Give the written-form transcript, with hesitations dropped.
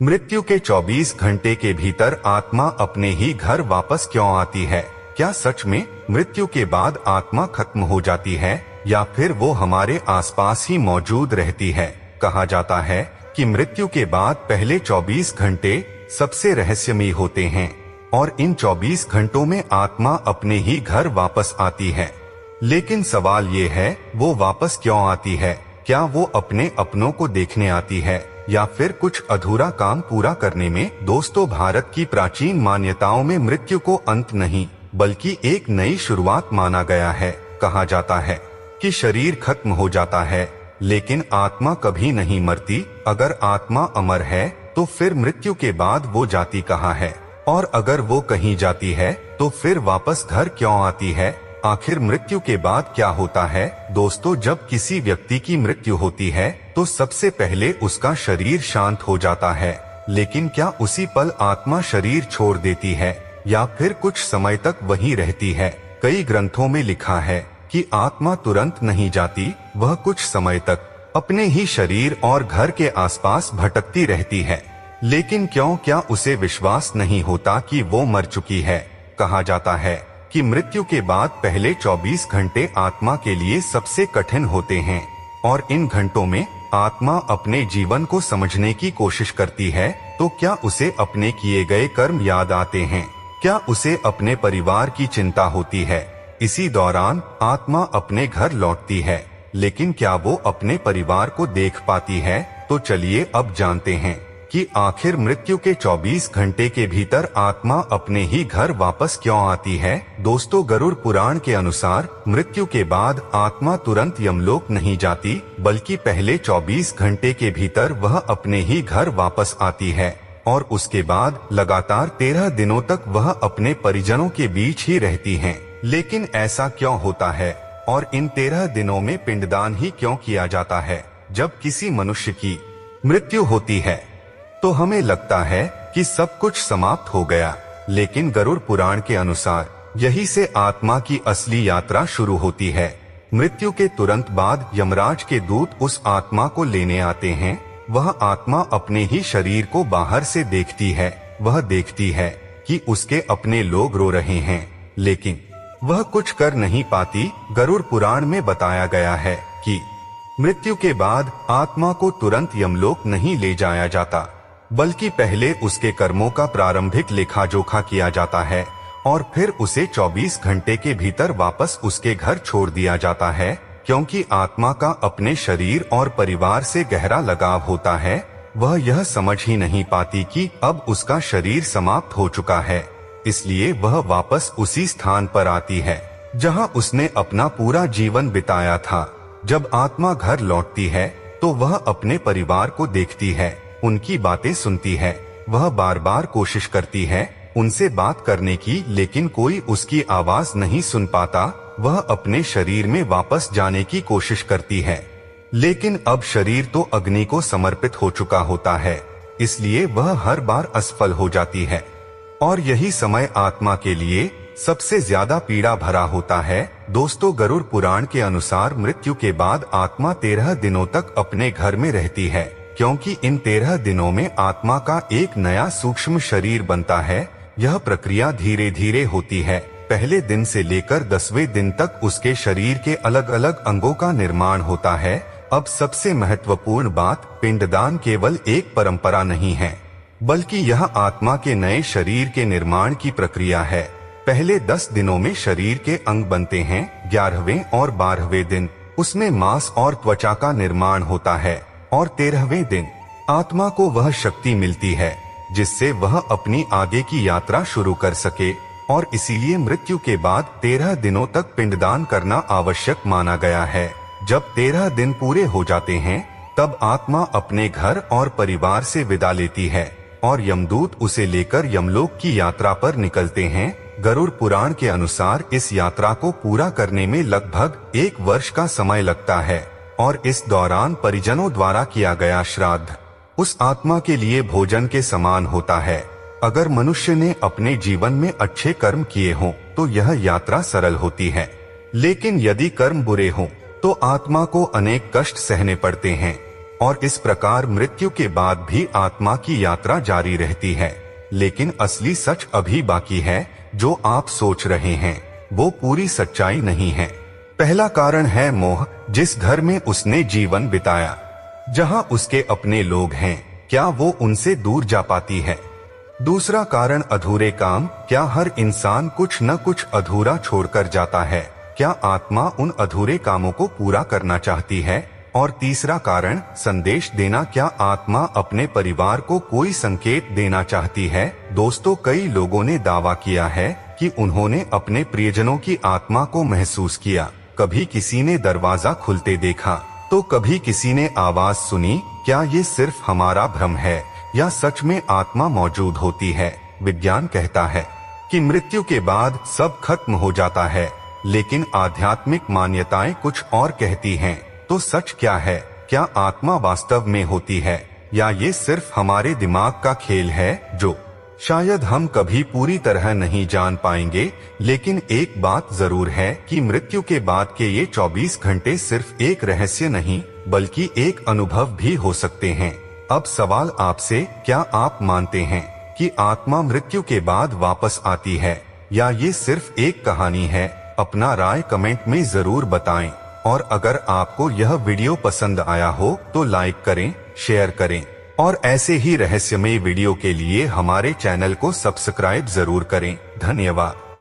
मृत्यु के 24 घंटे के भीतर आत्मा अपने ही घर वापस क्यों आती है? क्या सच में मृत्यु के बाद आत्मा खत्म हो जाती है या फिर वो हमारे आसपास ही मौजूद रहती है? कहा जाता है कि मृत्यु के बाद पहले 24 घंटे सबसे रहस्यमयी होते हैं और इन 24 घंटों में आत्मा अपने ही घर वापस आती है। लेकिन सवाल ये है, वो वापस क्यों आती है? क्या वो अपने अपनों को देखने आती है या फिर कुछ अधूरा काम पूरा करने में? दोस्तों, भारत की प्राचीन मान्यताओं में मृत्यु को अंत नहीं बल्कि एक नई शुरुआत माना गया है। कहा जाता है कि शरीर खत्म हो जाता है लेकिन आत्मा कभी नहीं मरती। अगर आत्मा अमर है तो फिर मृत्यु के बाद वो जाती कहाँ है? और अगर वो कहीं जाती है तो फिर वापस घर क्यों आती है? आखिर मृत्यु के बाद क्या होता है? दोस्तों, जब किसी व्यक्ति की मृत्यु होती है तो सबसे पहले उसका शरीर शांत हो जाता है, लेकिन क्या उसी पल आत्मा शरीर छोड़ देती है या फिर कुछ समय तक वहीं रहती है? कई ग्रंथों में लिखा है कि आत्मा तुरंत नहीं जाती, वह कुछ समय तक अपने ही शरीर और घर के आसपास भटकती रहती है। लेकिन क्यों? क्या उसे विश्वास नहीं होता कि वो मर चुकी है? कहा जाता है कि मृत्यु के बाद पहले 24 घंटे आत्मा के लिए सबसे कठिन होते हैं और इन घंटों में आत्मा अपने जीवन को समझने की कोशिश करती है। तो क्या उसे अपने किए गए कर्म याद आते हैं? क्या उसे अपने परिवार की चिंता होती है? इसी दौरान आत्मा अपने घर लौटती है, लेकिन क्या वो अपने परिवार को देख पाती है? तो चलिए अब जानते हैं कि आखिर मृत्यु के 24 घंटे के भीतर आत्मा अपने ही घर वापस क्यों आती है। दोस्तों, गरुड़ पुराण के अनुसार मृत्यु के बाद आत्मा तुरंत यमलोक नहीं जाती बल्कि पहले 24 घंटे के भीतर वह अपने ही घर वापस आती है और उसके बाद लगातार 13 दिनों तक वह अपने परिजनों के बीच ही रहती है। लेकिन ऐसा क्यों होता है और इन 13 दिनों में पिंडदान ही क्यों किया जाता है? जब किसी मनुष्य की मृत्यु होती है तो हमें लगता है कि सब कुछ समाप्त हो गया, लेकिन गरुड़ पुराण के अनुसार यही से आत्मा की असली यात्रा शुरू होती है। मृत्यु के तुरंत बाद यमराज के दूत उस आत्मा को लेने आते हैं। वह आत्मा अपने ही शरीर को बाहर से देखती है। वह देखती है कि उसके अपने लोग रो रहे हैं, लेकिन वह कुछ कर नहीं पाती। गरुड़ पुराण में बताया गया है कि मृत्यु के बाद आत्मा को तुरंत यमलोक नहीं ले जाया जाता, बल्कि पहले उसके कर्मों का प्रारंभिक लेखा जोखा किया जाता है और फिर उसे 24 घंटे के भीतर वापस उसके घर छोड़ दिया जाता है। क्योंकि आत्मा का अपने शरीर और परिवार से गहरा लगाव होता है, वह यह समझ ही नहीं पाती कि अब उसका शरीर समाप्त हो चुका है। इसलिए वह वापस उसी स्थान पर आती है जहां उसने अपना पूरा जीवन बिताया था। जब आत्मा घर लौटती है तो वह अपने परिवार को देखती है, उनकी बातें सुनती है। वह बार बार कोशिश करती है उनसे बात करने की, लेकिन कोई उसकी आवाज नहीं सुन पाता। वह अपने शरीर में वापस जाने की कोशिश करती है, लेकिन अब शरीर तो अग्नि को समर्पित हो चुका होता है, इसलिए वह हर बार असफल हो जाती है। और यही समय आत्मा के लिए सबसे ज्यादा पीड़ा भरा होता है। दोस्तों, गरुड़ पुराण के अनुसार मृत्यु के बाद आत्मा 13 दिनों तक अपने घर में रहती है, क्योंकि इन 13 दिनों में आत्मा का एक नया सूक्ष्म शरीर बनता है। यह प्रक्रिया धीरे धीरे होती है। पहले दिन से लेकर 10वें दिन तक उसके शरीर के अलग अलग अंगों का निर्माण होता है। अब सबसे महत्वपूर्ण बात, पिंडदान केवल एक परंपरा नहीं है, बल्कि यह आत्मा के नए शरीर के निर्माण की प्रक्रिया है। पहले 10 दिनों में शरीर के अंग बनते हैं। 11वें और 12वें दिन उसमें मांस और त्वचा का निर्माण होता है और 13वें दिन आत्मा को वह शक्ति मिलती है जिससे वह अपनी आगे की यात्रा शुरू कर सके। और इसीलिए मृत्यु के बाद 13 दिनों तक पिंडदान करना आवश्यक माना गया है। जब 13 दिन पूरे हो जाते हैं तब आत्मा अपने घर और परिवार से विदा लेती है और यमदूत उसे लेकर यमलोक की यात्रा पर निकलते हैं। गरुड़ पुराण के अनुसार इस यात्रा को पूरा करने में लगभग 1 वर्ष का समय लगता है और इस दौरान परिजनों द्वारा किया गया श्राद्ध उस आत्मा के लिए भोजन के समान होता है। अगर मनुष्य ने अपने जीवन में अच्छे कर्म किए हों तो यह यात्रा सरल होती है, लेकिन यदि कर्म बुरे हों तो आत्मा को अनेक कष्ट सहने पड़ते हैं और इस प्रकार मृत्यु के बाद भी आत्मा की यात्रा जारी रहती है। लेकिन असली सच अभी बाकी है। जो आप सोच रहे हैं वो पूरी सच्चाई नहीं है। पहला कारण है मोह, जिस घर में उसने जीवन बिताया, जहां उसके अपने लोग हैं, क्या वो उनसे दूर जा पाती है। दूसरा कारण अधूरे काम, क्या हर इंसान कुछ न कुछ अधूरा छोड़कर जाता है, क्या आत्मा उन अधूरे कामों को पूरा करना चाहती है। और तीसरा कारण संदेश देना, क्या आत्मा अपने परिवार को कोई संकेत देना चाहती है। दोस्तों, कई लोगों ने दावा किया है कि उन्होंने अपने प्रियजनों की आत्मा को महसूस किया। कभी किसी ने दरवाजा खुलते देखा तो कभी किसी ने आवाज सुनी। क्या ये सिर्फ हमारा भ्रम है या सच में आत्मा मौजूद होती है। विज्ञान कहता है कि मृत्यु के बाद सब खत्म हो जाता है, लेकिन आध्यात्मिक मान्यताएं कुछ और कहती हैं। तो सच क्या है? क्या आत्मा वास्तव में होती है या ये सिर्फ हमारे दिमाग का खेल है, जो शायद हम कभी पूरी तरह नहीं जान पाएंगे। लेकिन एक बात जरूर है कि मृत्यु के बाद के ये 24 घंटे सिर्फ एक रहस्य नहीं बल्कि एक अनुभव भी हो सकते हैं। अब सवाल आपसे, क्या आप मानते हैं कि आत्मा मृत्यु के बाद वापस आती है या ये सिर्फ एक कहानी है? अपना राय कमेंट में जरूर बताएं। और अगर आपको यह वीडियो पसंद आया हो तो लाइक करें, शेयर करें और ऐसे ही रहस्यमय वीडियो के लिए हमारे चैनल को सब्सक्राइब जरूर करें। धन्यवाद।